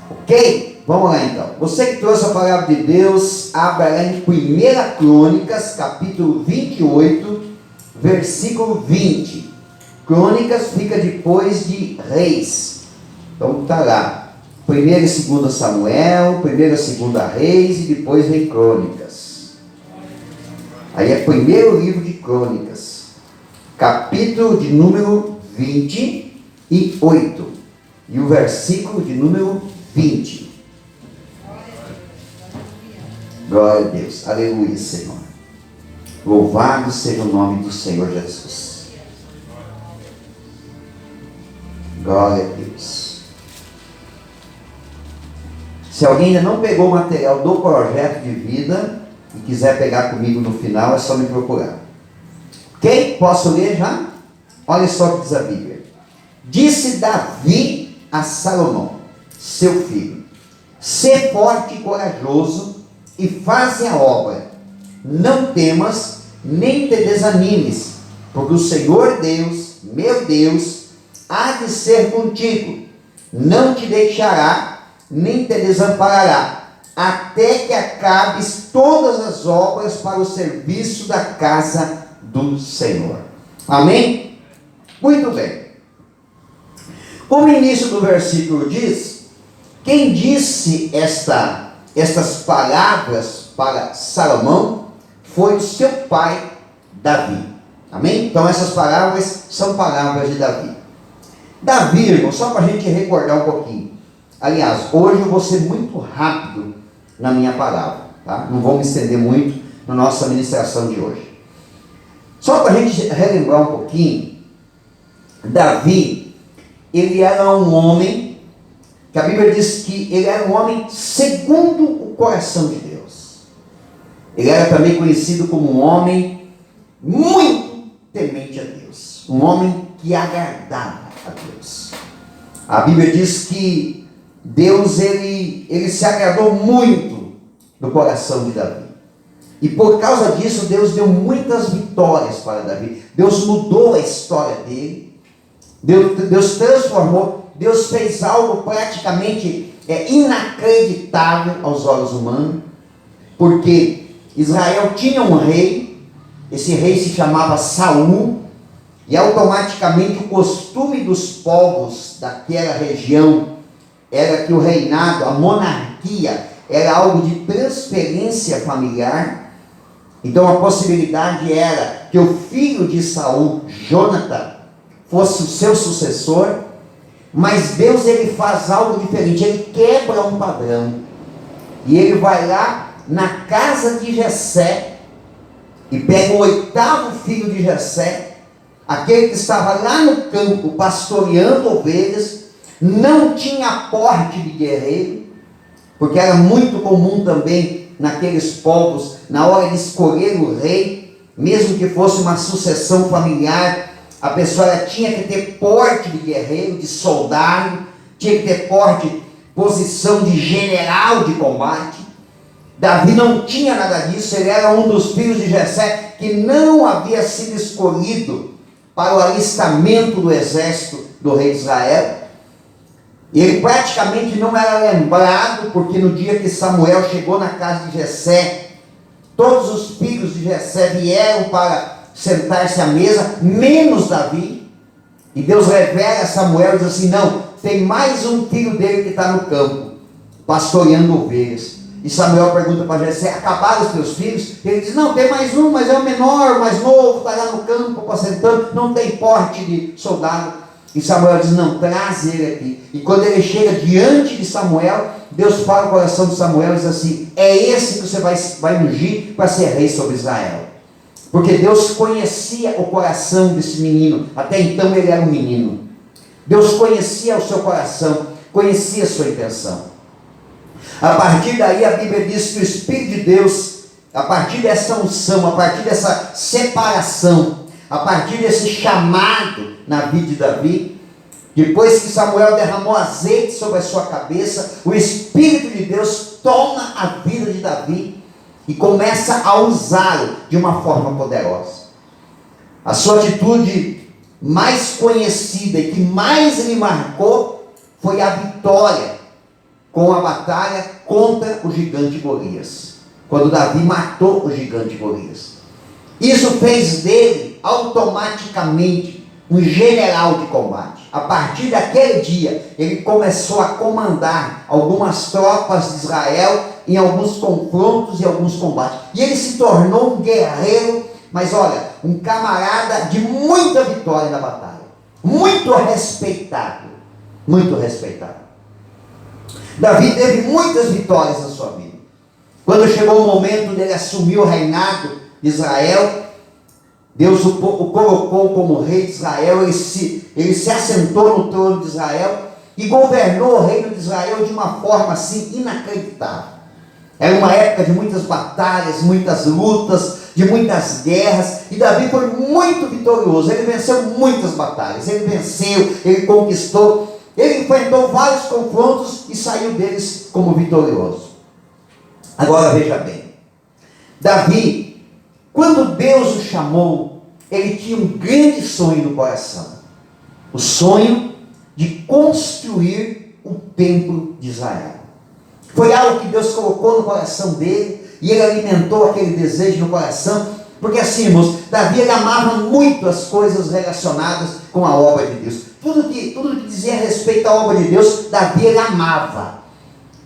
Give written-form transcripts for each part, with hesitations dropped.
Ok? Vamos lá então. Você que trouxe a palavra de Deus, abra lá em 1 Crônicas, capítulo 28, versículo 20. Crônicas fica depois de Reis. Então está lá. 1 e 2 Samuel, 1 e 2 Reis e depois vem Crônicas. Aí é primeiro livro de Crônicas. Capítulo de número 28. E o versículo de número 20. Glória a Deus. Aleluia, Senhor. Louvado seja o nome do Senhor Jesus. Glória a Deus. Se alguém ainda não pegou o material do projeto de vida e quiser pegar comigo no final, é só me procurar. Ok? Posso ler já? Olha só o que diz a Bíblia. Disse Davi a Salomão, seu filho: sê forte e corajoso e faze a obra. Não temas, nem te desanimes, porque o Senhor Deus, meu Deus, há de ser contigo. Não te deixará, nem te desamparará, até que acabes todas as obras para o serviço da casa do Senhor. Amém? Muito bem. Como o início do versículo diz, quem disse estas palavras para Salomão foi o seu pai, Davi. Amém? Então essas palavras são palavras de Davi. Davi, irmão, só para a gente recordar um pouquinho. Aliás, hoje eu vou ser muito rápido na minha palavra, tá? Não vou me estender muito na nossa ministração de hoje. Só para a gente relembrar um pouquinho, Davi, ele era um homem, que a Bíblia diz que ele era um homem segundo o coração de Deus. Ele era também conhecido como um homem muito temente a Deus. Um homem que agradava a Deus. A Bíblia diz que Deus, ele se agradou muito do coração de Davi. E por causa disso, Deus deu muitas vitórias para Davi. Deus mudou a história dele. Deus transformou. Deus fez algo praticamente inacreditável aos olhos humanos. Porque Israel tinha um rei. Esse rei se chamava Saul. E automaticamente o costume dos povos daquela região era que o reinado, a monarquia, era algo de transferência familiar. Então a possibilidade era que o filho de Saul, Jonathan, fosse o seu sucessor. Mas Deus, ele faz algo diferente, ele quebra um padrão. E ele vai lá na casa de Jessé e pega o 8º filho de Jessé, aquele que estava lá no campo pastoreando ovelhas, não tinha porte de guerreiro, porque era muito comum também naqueles povos, na hora de escolher o rei, mesmo que fosse uma sucessão familiar, a pessoa tinha que ter porte de guerreiro, de soldado, tinha que ter porte, posição de general de combate. Davi não tinha nada disso, ele era um dos filhos de Jessé que não havia sido escolhido para o alistamento do exército do rei de Israel. Ele praticamente não era lembrado, porque no dia que Samuel chegou na casa de Jessé, todos os filhos de Jessé vieram para sentar-se à mesa, menos Davi. E Deus revela a Samuel e diz assim: não, tem mais um filho dele que está no campo, pastoreando ovelhas. E Samuel pergunta para Jessé: acabaram os teus filhos? Ele diz: não, tem mais um, mas é o menor, o mais novo, está lá no campo, apacentando, não tem porte de soldado. E Samuel diz: não, traz ele aqui. E quando ele chega diante de Samuel, Deus fala no coração de Samuel e diz assim: é esse que você vai ungir para ser rei sobre Israel. Porque Deus conhecia o coração desse menino. Até então ele era um menino. Deus conhecia o seu coração, conhecia a sua intenção. A partir daí a Bíblia diz que o Espírito de Deus, a partir dessa unção, a partir dessa separação, a partir desse chamado na vida de Davi, depois que Samuel derramou azeite sobre a sua cabeça, o Espírito de Deus toma a vida de Davi e começa a usá-lo de uma forma poderosa. A sua atitude mais conhecida e que mais lhe marcou foi a vitória com a batalha contra o gigante Golias. Quando Davi matou o gigante Golias. Isso fez dele automaticamente um general de combate. A partir daquele dia, ele começou a comandar algumas tropas de Israel em alguns confrontos e alguns combates. E ele se tornou um guerreiro, mas olha, um camarada de muita vitória na batalha. Muito respeitado. Muito respeitado. Davi teve muitas vitórias na sua vida. Quando chegou o momento dele assumir o reinado de Israel, Deus o colocou como rei de Israel, ele se assentou no trono de Israel e governou o reino de Israel de uma forma assim inacreditável. Era uma época de muitas batalhas, muitas lutas, de muitas guerras, e Davi foi muito vitorioso. Ele venceu muitas batalhas, ele venceu, ele conquistou, ele enfrentou vários confrontos e saiu deles como vitorioso. Agora veja bem, Davi, quando Deus o chamou, ele tinha um grande sonho no coração. O sonho de construir o templo de Israel. Foi algo que Deus colocou no coração dele, e ele alimentou aquele desejo no coração, porque assim, irmãos, Davi ele amava muito as coisas relacionadas com a obra de Deus. Tudo que dizia respeito à obra de Deus, Davi ele amava.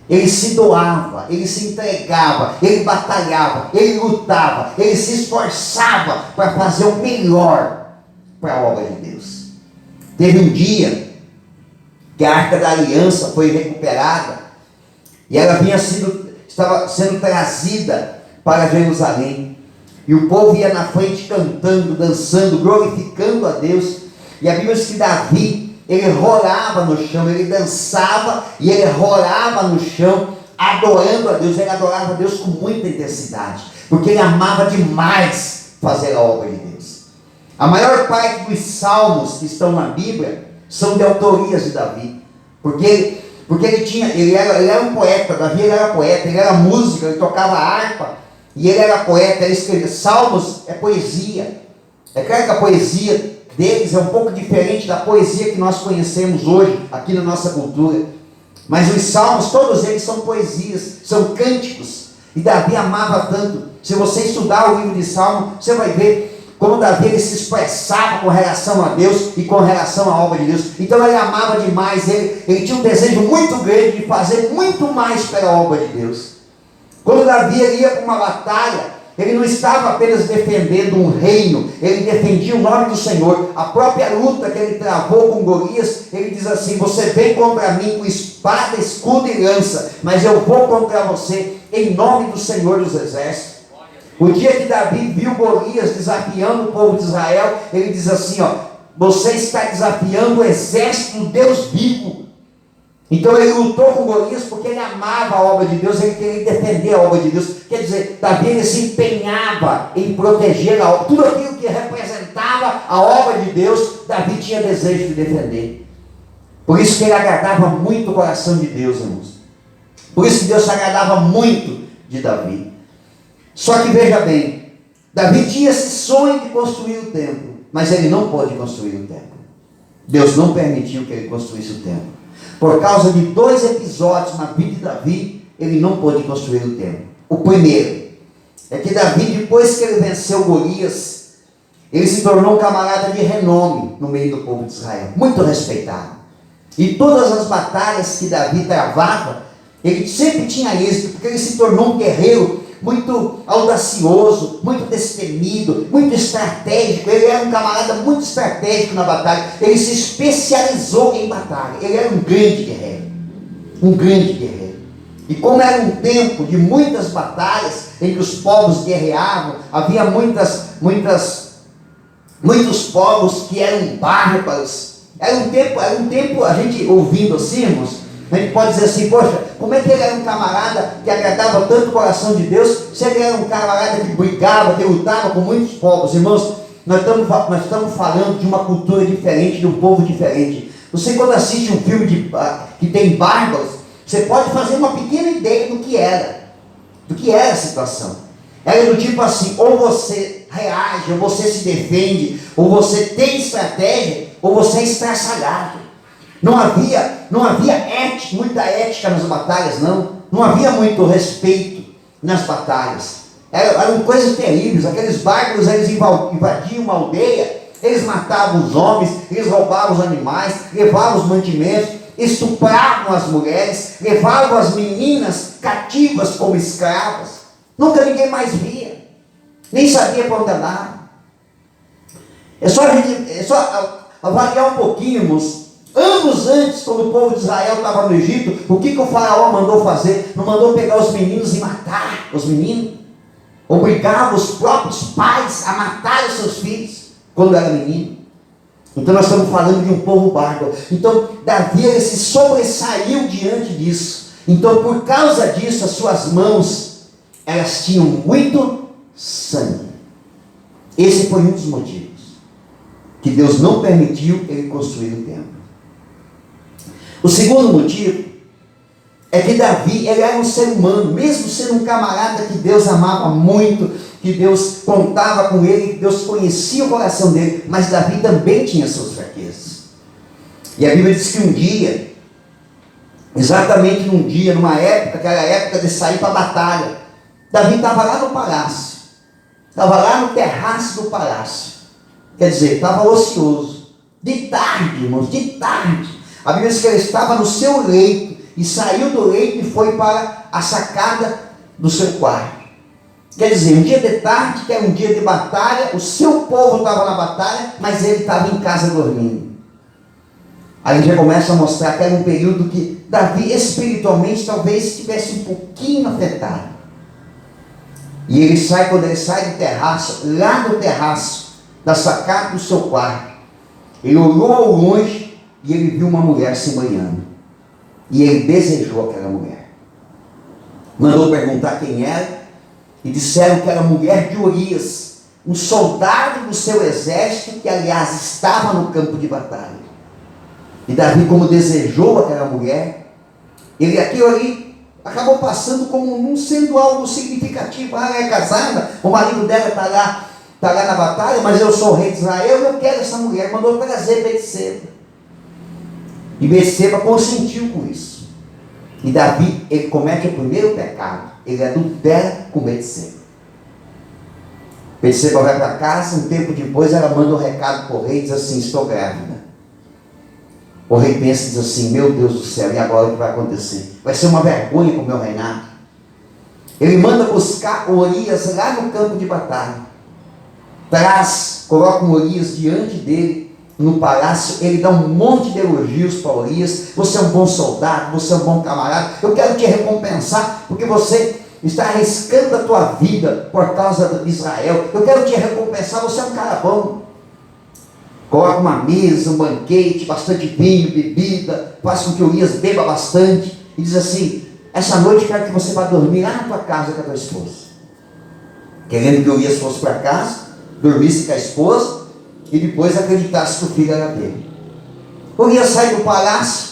Ele se doava, ele se entregava, ele batalhava, ele lutava, ele se esforçava para fazer o melhor para a obra de Deus. Teve um dia que a Arca da Aliança foi recuperada e ela estava sendo trazida para Jerusalém. E o povo ia na frente cantando, dançando, glorificando a Deus. E a Bíblia diz que Davi, ele rolava no chão, ele dançava e ele rolava no chão, adorando a Deus. Ele adorava a Deus com muita intensidade, porque ele amava demais fazer a obra de Deus. A maior parte dos salmos que estão na Bíblia são de autorias de Davi, porque ele era um poeta. Davi ele era poeta, ele era músico, ele tocava harpa, e ele era poeta, ele escrevia. Salmos é poesia. É claro que a poesia deles é um pouco diferente da poesia que nós conhecemos hoje, aqui na nossa cultura. Mas os salmos, todos eles são poesias, são cânticos. E Davi amava tanto. Se você estudar o livro de Salmo, você vai ver como Davi ele se expressava com relação a Deus e com relação à obra de Deus. Então ele amava demais, ele tinha um desejo muito grande de fazer muito mais pela obra de Deus. Quando Davi ia para uma batalha, ele não estava apenas defendendo um reino, ele defendia o nome do Senhor. A própria luta que ele travou com Golias, ele diz assim: você vem contra mim com espada, escudo e lança, mas eu vou contra você em nome do Senhor dos Exércitos. O dia que Davi viu Golias desafiando o povo de Israel, ele diz assim: você está desafiando o exército do Deus vivo. Então ele lutou com Golias porque ele amava a obra de Deus, ele queria defender a obra de Deus. Quer dizer, Davi ele se empenhava em proteger a obra. Tudo aquilo que representava a obra de Deus, Davi tinha desejo de defender. Por isso que ele agradava muito o coração de Deus, irmãos. Por isso que Deus se agradava muito de Davi. Só que veja bem, Davi tinha esse sonho de construir o templo, mas ele não pôde construir o templo. Deus não permitiu que ele construísse o templo. Por causa de 2 episódios na vida de Davi, ele não pôde construir o templo. O primeiro é que Davi, depois que ele venceu Golias, ele se tornou um camarada de renome no meio do povo de Israel, muito respeitado. E todas as batalhas que Davi travava, ele sempre tinha êxito, porque ele se tornou um guerreiro muito audacioso, muito destemido, muito estratégico. Ele era um camarada muito estratégico na batalha. Ele se especializou em batalha. Ele era um grande guerreiro. Um grande guerreiro. E como era um tempo de muitas batalhas, em que os povos guerreavam, havia muitos povos que eram bárbaros. Era um tempo, a gente ouvindo assim, irmãos, a gente pode dizer assim: poxa, como é que ele era um camarada que agradava tanto o coração de Deus, se ele era um camarada que brigava, que lutava com muitos povos? Irmãos, nós estamos falando de uma cultura diferente, de um povo diferente. Você, quando assiste um filme que tem bárbaros, você pode fazer uma pequena ideia do que era a situação. Era do tipo assim: ou você reage, ou você se defende, ou você tem estratégia, ou você é estraçalhado. Não havia muita ética nas batalhas, não. Não havia muito respeito nas batalhas. Eram coisas terríveis. Aqueles bárbaros, eles invadiam uma aldeia, eles matavam os homens, eles roubavam os animais, levavam os mantimentos, estupravam as mulheres, levavam as meninas cativas como escravas. Nunca ninguém mais via, nem sabia para onde andava. É só avaliar um pouquinho, irmãos. Anos antes, quando o povo de Israel estava no Egito, o que o faraó mandou fazer? Não mandou pegar os meninos e matar os meninos. Obrigava os próprios pais a matar os seus filhos quando era menino. Então nós estamos falando de um povo bárbaro. Então Davi, ele se sobressaiu diante disso. Então por causa disso, as suas mãos, elas tinham muito sangue. Esse foi um dos motivos que Deus não permitiu ele construir o templo. O segundo motivo é que Davi, ele era um ser humano, mesmo sendo um camarada que Deus amava muito, que Deus contava com ele, que Deus conhecia o coração dele, mas Davi também tinha suas fraquezas. E a Bíblia diz que um dia, exatamente num dia, numa época, que era a época de sair para a batalha, Davi estava lá no palácio, estava lá no terraço do palácio, quer dizer, estava ocioso, de tarde, irmãos, de tarde. A Bíblia diz que ele estava no seu leito, e saiu do leito e foi para a sacada do seu quarto. Quer dizer, um dia de tarde, que era um dia de batalha, o seu povo estava na batalha, mas ele estava em casa dormindo. Aí a gente já começa a mostrar que era um período que Davi espiritualmente talvez estivesse um pouquinho afetado. E ele sai, quando ele sai do terraço, lá do terraço, da sacada do seu quarto, ele olhou ao longe e ele viu uma mulher se banhando. E ele desejou aquela mulher. Mandou perguntar quem era, e disseram que era a mulher de Urias, um soldado do seu exército, que aliás estava no campo de batalha. E Davi, como desejou aquela mulher, aquilo ali acabou passando como não sendo algo significativo. Ela é casada, o marido dela está lá na batalha, mas eu sou o rei de Israel, eu quero essa mulher. Mandou trazer Betseba. E Betseba consentiu com isso. E Davi, ele comete o primeiro pecado. Ele adultera com Betseba. Betseba vai para casa, um tempo depois ela manda um recado para o rei e diz assim: estou grávida. O rei pensa e diz assim: meu Deus do céu, e agora o que vai acontecer? Vai ser uma vergonha para o meu reinado. Ele manda buscar Urias lá no campo de batalha. Coloca um Urias diante dele no palácio. Ele dá um monte de elogios para Urias. Você é um bom soldado, você é um bom camarada, eu quero te recompensar, porque você está arriscando a tua vida por causa de Israel. Eu quero te recompensar, você é um cara bom. Coloca uma mesa, um banquete, bastante vinho, bebida, faz com que Urias beba bastante, e diz assim: essa noite eu quero que você vá dormir lá na tua casa com a tua esposa. Querendo que Urias fosse para casa, dormisse com a esposa, e depois acreditasse que o filho era dele. Urias sai do palácio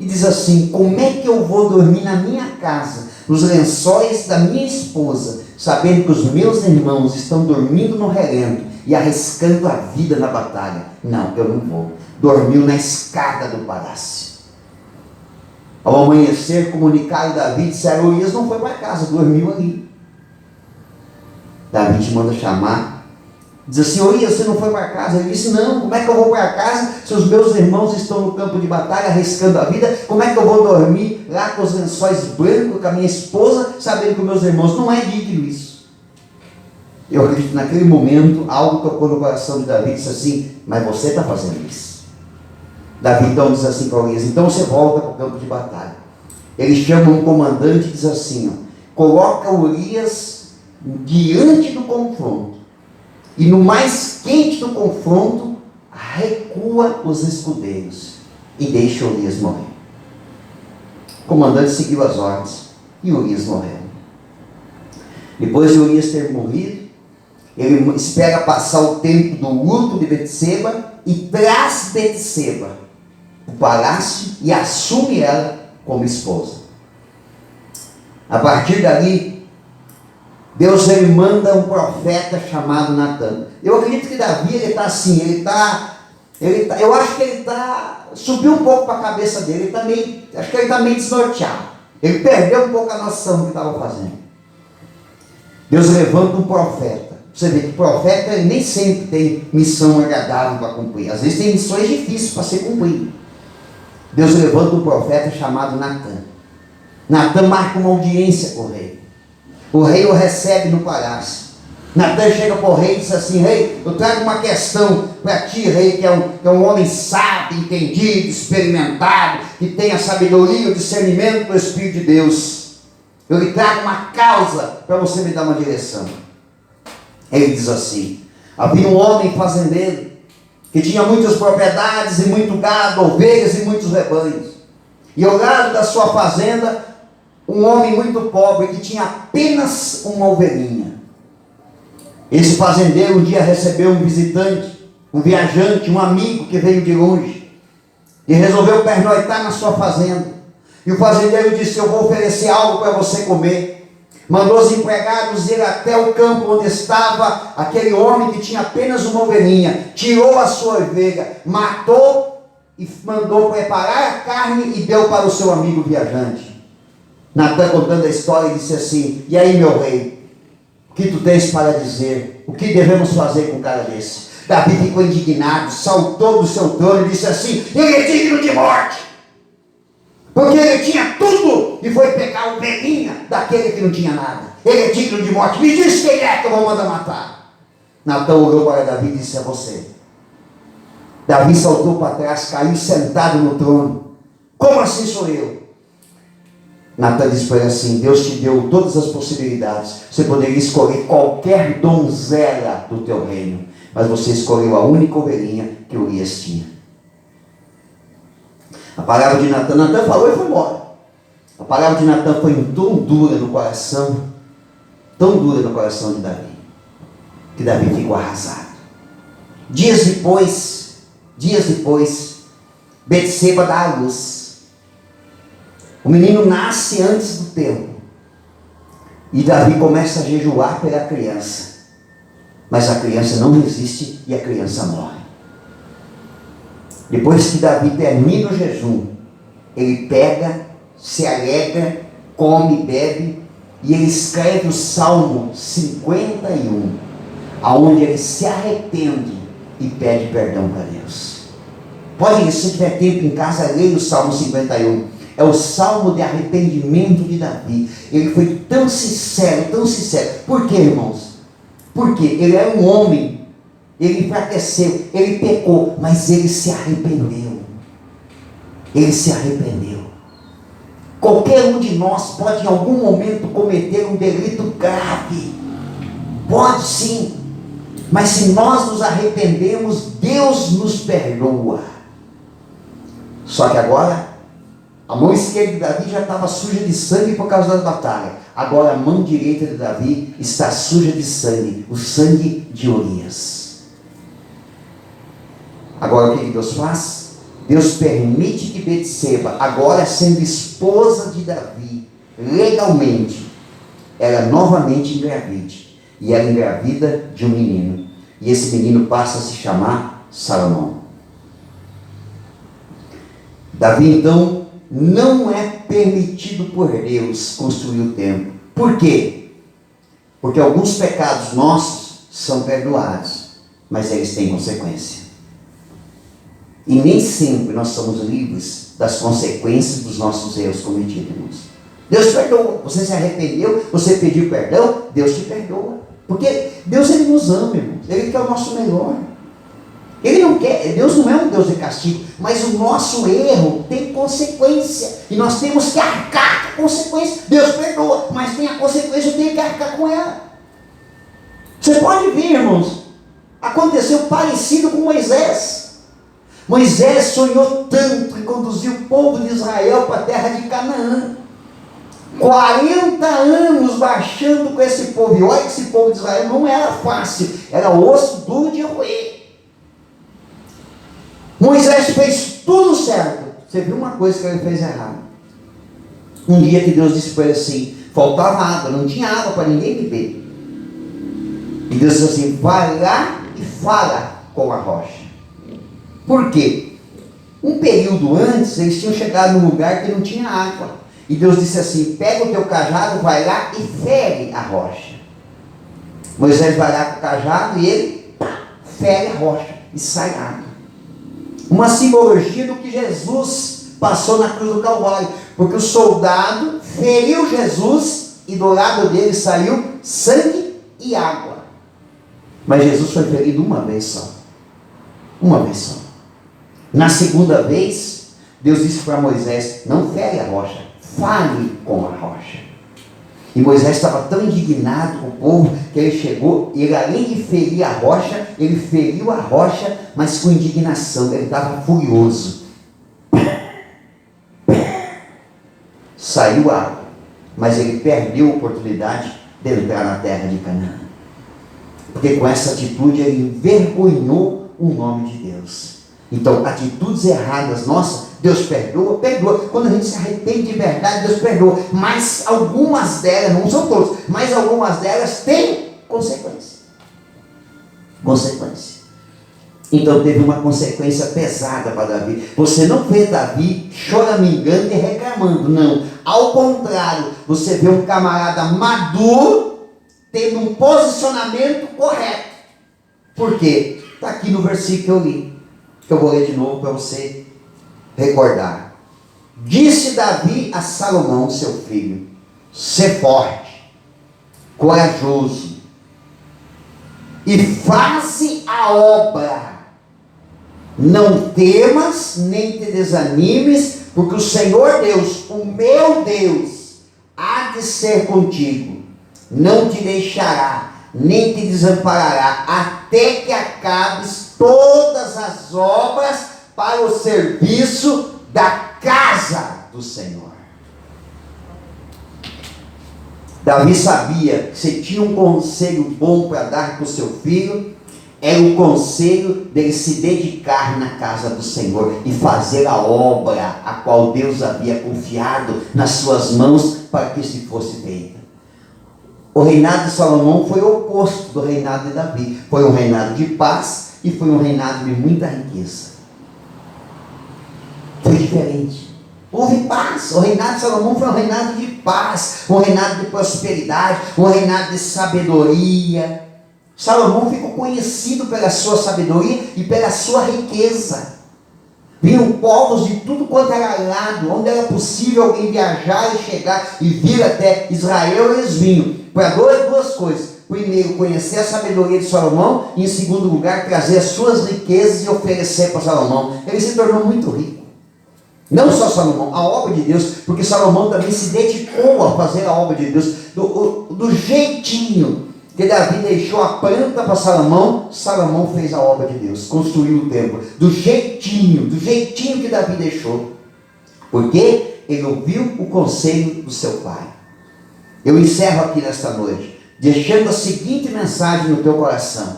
e diz assim: como é que eu vou dormir na minha casa, nos lençóis da minha esposa, sabendo que os meus irmãos estão dormindo no relento e arriscando a vida na batalha? Não, eu não vou. Dormiu na escada do palácio. Ao amanhecer, comunicaram Davi, disseram: Urias não foi para casa, dormiu ali. Davi te manda chamar, diz assim: Urias, você não foi para casa? Ele disse: não, como é que eu vou para casa se os meus irmãos estão no campo de batalha arriscando a vida? Como é que eu vou dormir lá com os lençóis brancos, com a minha esposa, sabendo que os meus irmãos? Não é digno isso. Eu acredito que naquele momento algo tocou no coração de Davi e disse assim: mas você está fazendo isso. Davi então diz assim para Urias: então você volta para o campo de batalha. Ele chama um comandante e diz assim: ó, coloca Urias diante do confronto, e no mais quente do confronto recua os escudeiros e deixa Urias morrer. O comandante seguiu as ordens e Urias morreu. Depois de Urias ter morrido, ele espera passar o tempo do luto de Betseba e traz Betseba para o palácio e assume ela como esposa. A partir dali, Deus ele manda um profeta chamado Natan. Eu acredito que Davi está assim, ele está Eu acho que subiu um pouco para a cabeça dele, acho que ele está meio desnorteado. Ele perdeu um pouco a noção do que estava fazendo. Deus levanta um profeta. Você vê que profeta ele nem sempre tem missão agradável para cumprir. Às vezes tem missões difíceis para ser cumpridas. Deus levanta um profeta chamado Natã. Natã marca uma audiência com o rei. O rei o recebe no palácio. Natã chega para o rei e diz assim: rei, eu trago uma questão para ti, rei, que é um homem sábio, entendido, experimentado, que tem a sabedoria e o discernimento do Espírito de Deus. Eu lhe trago uma causa para você me dar uma direção. Ele diz assim: havia um homem fazendeiro que tinha muitas propriedades e muito gado, ovelhas e muitos rebanhos. E ao lado da sua fazenda, um homem muito pobre que tinha apenas uma ovelhinha. Esse fazendeiro um dia recebeu um visitante, um viajante, um amigo que veio de longe e resolveu pernoitar na sua fazenda. E o fazendeiro disse: eu vou oferecer algo para você comer. Mandou os empregados ir até o campo onde estava aquele homem que tinha apenas uma ovelhinha, tirou a sua ovelha, matou e mandou preparar a carne e deu para o seu amigo viajante. Natã, contando a história, disse assim: e aí, meu rei, o que tu tens para dizer? O que devemos fazer com um cara desse? Davi ficou indignado, saltou do seu trono e disse assim: ele é digno de morte, porque ele tinha tudo e foi pegar a ovelhinha daquele que não tinha nada. Ele é digno de morte. Me diz quem é que eu vou mandar matar. Natã olhou para Davi e disse: é você. Davi saltou para trás, caiu sentado no trono. Como assim sou eu? Natã disse para ele assim: Deus te deu todas as possibilidades. Você poderia escolher qualquer donzela do teu reino, mas você escolheu a única ovelhinha que Urias tinha. A palavra de Natã falou e foi embora. A palavra de Natã foi tão dura no coração de Davi, que Davi ficou arrasado. Dias depois, Betseba dá à luz. O menino nasce antes do tempo. E Davi começa a jejuar pela criança. Mas a criança não resiste e a criança morre. Depois que Davi termina o jejum, ele pega, se alegra, come, bebe, e ele escreve o Salmo 51, aonde ele se arrepende e pede perdão para Deus. Pode, se tiver tempo em casa, leia o Salmo 51. É o salmo de arrependimento de Davi. Ele foi tão sincero, tão sincero. Por quê, irmãos? Porque ele era um homem, ele enfraqueceu, ele pecou, mas ele se arrependeu. Ele se arrependeu. Qualquer um de nós pode em algum momento cometer um delito grave. Pode sim. Mas se nós nos arrependemos, Deus nos perdoa. Só que agora, a mão esquerda de Davi já estava suja de sangue por causa da batalha. Agora a mão direita de Davi está suja de sangue, o sangue de Urias. Agora o que Deus faz? Deus permite que Betseba, agora sendo esposa de Davi, legalmente, ela novamente engravide. E ela engravida de um menino. E esse menino passa a se chamar Salomão. Davi então não é permitido por Deus construir o templo. Por quê? Porque alguns pecados nossos são perdoados, mas eles têm consequência. E nem sempre nós somos livres das consequências dos nossos erros cometidos, irmãos. Deus perdoa. Você se arrependeu, você pediu perdão, Deus te perdoa. Porque Deus, Ele nos ama, irmãos. Ele quer o nosso melhor. Ele não quer, Deus não é um Deus de castigo, mas o nosso erro tem consequência, e nós temos que arcar com a consequência. Deus perdoa, mas tem a consequência, eu tenho que arcar com ela. Você pode ver, irmãos, aconteceu parecido com Moisés. Moisés sonhou tanto em conduzir o povo de Israel para a terra de Canaã. 40 anos marchando com esse povo, e olha que esse povo de Israel não era fácil, era osso duro de roer. Moisés fez tudo certo. Você viu uma coisa que ele fez errado. Um dia que Deus disse para ele assim, faltava água, não tinha água para ninguém beber. E Deus disse assim, vai lá e fala com a rocha. Por quê? Um período antes, eles tinham chegado num lugar que não tinha água. E Deus disse assim: pega o teu cajado, vai lá e fere a rocha. Moisés vai lá com o cajado e ele fere a rocha e sai água. Uma simbologia do que Jesus passou na cruz do Calvário. Porque o soldado feriu Jesus e do lado dele saiu sangue e água. Mas Jesus foi ferido uma vez só. Uma vez só. Na segunda vez, Deus disse para Moisés: não fere a rocha, fale com a rocha. E Moisés estava tão indignado com o povo, que ele chegou, e ele, além de ferir a rocha, ele feriu a rocha, mas com indignação. Ele estava furioso. Saiu água, mas ele perdeu a oportunidade de entrar na terra de Canaã. Porque com essa atitude ele envergonhou o nome de Deus. Então, atitudes erradas nossas, Deus perdoa, perdoa. Quando a gente se arrepende de verdade, Deus perdoa. Mas algumas delas, não são todas, mas algumas delas têm consequência. Consequência. Então teve uma consequência pesada para Davi. Você não vê Davi choramingando e reclamando, não. Ao contrário, você vê um camarada maduro tendo um posicionamento correto. Por quê? Está aqui no versículo que eu li, que eu vou ler de novo para você recordar. Disse Davi a Salomão, seu filho: sê forte, corajoso, e faze a obra. Não temas, nem te desanimes, porque o Senhor Deus, o meu Deus, há de ser contigo. Não te deixará, nem te desamparará, até que acabes todas as obras para o serviço da casa do Senhor. Davi sabia que se tinha um conselho bom para dar para o seu filho, era o conselho dele se dedicar na casa do Senhor e fazer a obra a qual Deus havia confiado nas suas mãos para que se fosse feita. O reinado de Salomão foi o oposto do reinado de Davi. Foi um reinado de paz e foi um reinado de muita riqueza. Foi diferente. Houve paz. O reinado de Salomão foi um reinado de paz, um reinado de prosperidade, um reinado de sabedoria. Salomão ficou conhecido pela sua sabedoria e pela sua riqueza. Vinham povos de tudo quanto era lado, onde era possível alguém viajar e chegar e vir até Israel, eles vinham. Para duas coisas: primeiro, conhecer a sabedoria de Salomão, e em segundo lugar, trazer as suas riquezas e oferecer para Salomão. Ele se tornou muito rico. Não só Salomão, a obra de Deus, porque Salomão também se dedicou a fazer a obra de Deus do jeitinho que Davi deixou a planta para Salomão. Salomão fez a obra de Deus, construiu o templo, do jeitinho que Davi deixou, porque ele ouviu o conselho do seu pai. Eu encerro aqui nesta noite, deixando a seguinte mensagem no teu coração: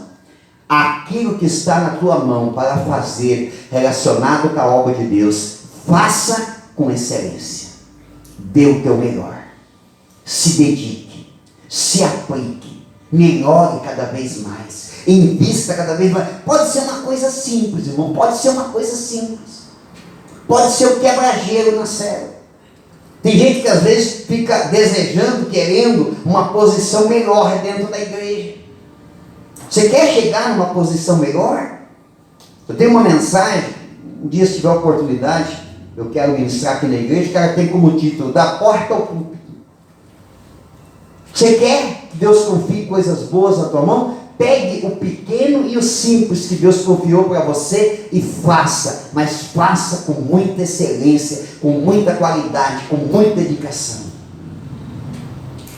aquilo que está na tua mão para fazer relacionado com a obra de Deus, faça com excelência, dê o teu melhor, se dedique, se aplique, melhore cada vez mais, invista cada vez mais. Pode ser uma coisa simples, irmão, pode ser uma coisa simples, pode ser o quebra-gelo na célula. Tem gente que às vezes fica desejando, querendo uma posição melhor dentro da igreja. Você quer chegar numa posição melhor? Eu tenho uma mensagem, um dia se tiver oportunidade, eu quero ministrar aqui na igreja, que ela tem como título: da porta ao púlpito. Você quer que Deus confie coisas boas na tua mão? Pegue o pequeno e o simples que Deus confiou para você e faça, mas faça com muita excelência, com muita qualidade, com muita dedicação.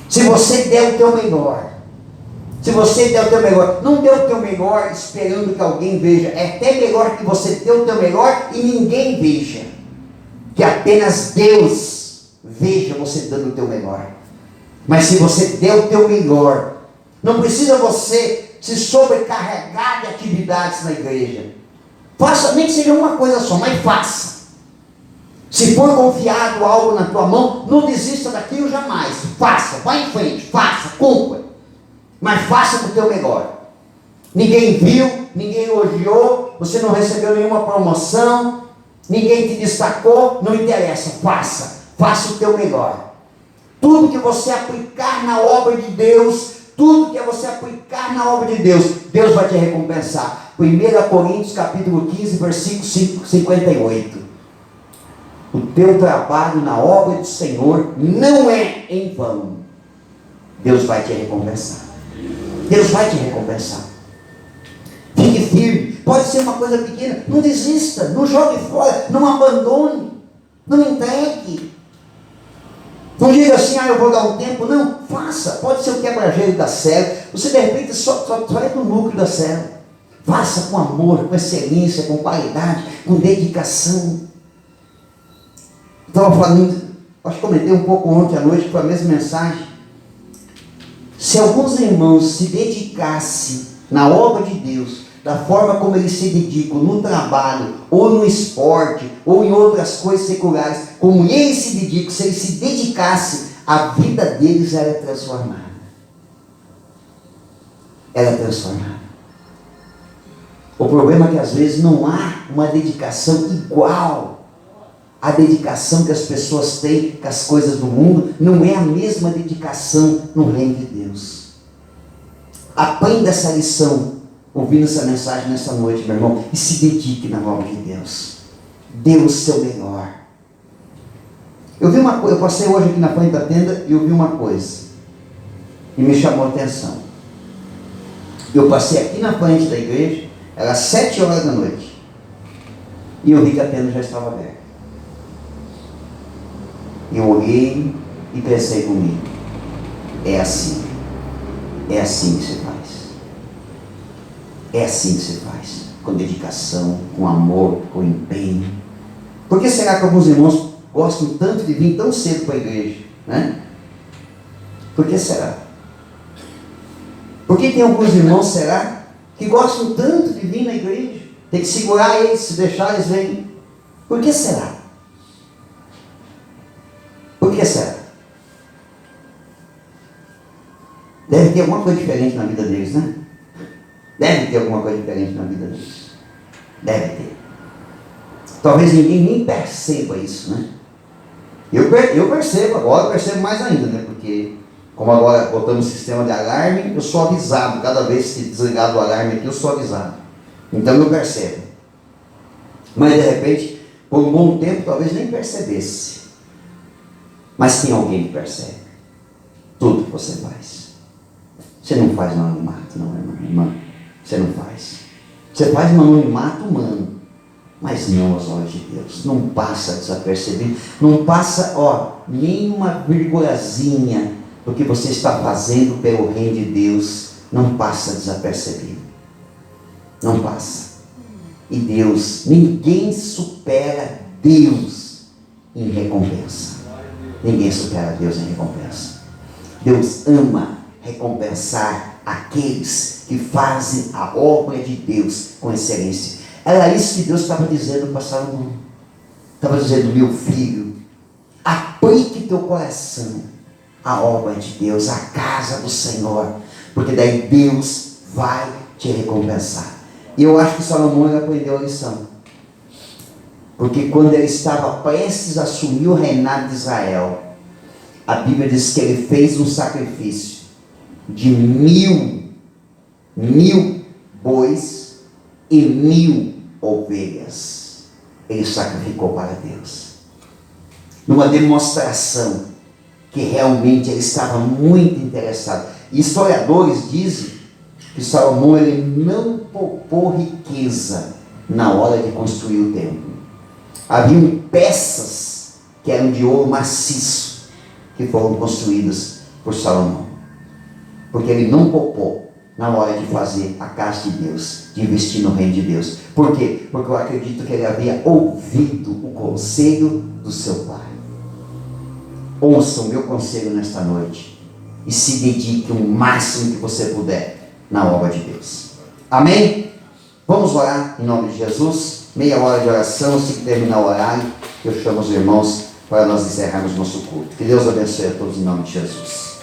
Se você der o teu melhor, não dê o teu melhor esperando que alguém veja. É até melhor que você dê o teu melhor e ninguém veja, que apenas Deus veja você dando o teu melhor. Mas se você der o teu melhor, não precisa você se sobrecarregar de atividades na igreja. Faça, nem que seja uma coisa só, mas faça. Se for confiado algo na tua mão, não desista daquilo jamais. Faça, vá em frente, faça, cumpra. Mas faça com o teu melhor. Ninguém viu, ninguém elogiou, você não recebeu nenhuma promoção, ninguém te destacou, não interessa, faça o teu melhor. Tudo que você aplicar na obra de Deus, tudo que você aplicar na obra de Deus, Deus vai te recompensar. 1 Coríntios capítulo 15, versículo 58. O teu trabalho na obra do Senhor não é em vão. Deus vai te recompensar. Deus vai te recompensar. Fique firme. Pode ser uma coisa pequena. Não desista. Não jogue fora. Não abandone. Não entregue. Não diga assim, eu vou dar um tempo. Não, faça. Pode ser o quebra-gelo da célula. Você de repente só é do núcleo da célula. Faça com amor, com excelência, com qualidade, com dedicação. Estava falando, acho que comentei um pouco ontem à noite, foi a mesma mensagem. Se alguns irmãos se dedicassem na obra de Deus, da forma como eles se dedicam no trabalho, ou no esporte, ou em outras coisas seculares, como eles se dedicam, se eles se dedicassem, a vida deles era transformada. Era transformada. O problema é que às vezes não há uma dedicação igual à dedicação que as pessoas têm com as coisas do mundo, não é a mesma dedicação no reino de Deus. Aprenda essa lição, ouvindo essa mensagem nessa noite, meu irmão, e se dedique na obra de Deus. Dê o seu melhor. Eu passei hoje aqui na frente da tenda e eu vi uma coisa, e me chamou a atenção. Eu passei aqui na frente da igreja, era 7 horas da noite, e eu vi que a tenda já estava aberta. Eu olhei e pensei comigo, é assim que se faz. É assim que se faz, com dedicação, com amor, com empenho. Por que será que alguns irmãos gostam tanto de vir tão cedo para a igreja, né? Por que será? Por que tem alguns irmãos, será, que gostam tanto de vir na igreja? Tem que segurar eles, se deixar eles virem. Por que será? Por que será? Deve ter alguma coisa diferente na vida deles, né? Deve ter alguma coisa diferente na vida deles. Deve ter. Talvez ninguém nem perceba isso, né? Eu percebo agora, eu percebo mais ainda, né? Porque, como agora botamos o sistema de alarme, eu sou avisado. Cada vez que desligar o alarme aqui, eu sou avisado. Então eu percebo. Mas de repente, por um bom tempo, talvez nem percebesse. Mas tem alguém que percebe. Tudo que você faz. Você não faz no anonimato, não, irmã. Você não faz. Você faz no anonimato humano. Mas não aos olhos de Deus. Não passa desapercebido. Não passa, nem uma virgulazinha do que você está fazendo pelo reino de Deus. Não passa desapercebido. Não passa. E Deus, ninguém supera Deus em recompensa. Ninguém supera Deus em recompensa. Deus ama recompensar aqueles que fazem a obra de Deus com excelência. Era isso que Deus estava dizendo para Salomão. Estava dizendo, meu filho, aplique teu coração à obra de Deus, à casa do Senhor, porque daí Deus vai te recompensar. E eu acho que Salomão aprendeu a lição. Porque quando ele estava prestes a assumir o reinado de Israel, a Bíblia diz que ele fez um sacrifício de 1000 bois e 1000 ovelhas. Ele sacrificou para Deus. Numa demonstração que realmente ele estava muito interessado. E historiadores dizem que Salomão ele não poupou riqueza na hora de construir o templo. Haviam peças que eram de ouro maciço que foram construídas por Salomão. Porque ele não poupou na hora de fazer a casa de Deus, de investir no reino de Deus. Por quê? Porque eu acredito que ele havia ouvido o conselho do seu pai. Ouça o meu conselho nesta noite e se dedique o máximo que você puder na obra de Deus. Amém? Vamos orar em nome de Jesus. Meia hora de oração, assim que terminar o horário, eu chamo os irmãos para nós encerrarmos nosso culto. Que Deus abençoe a todos em nome de Jesus.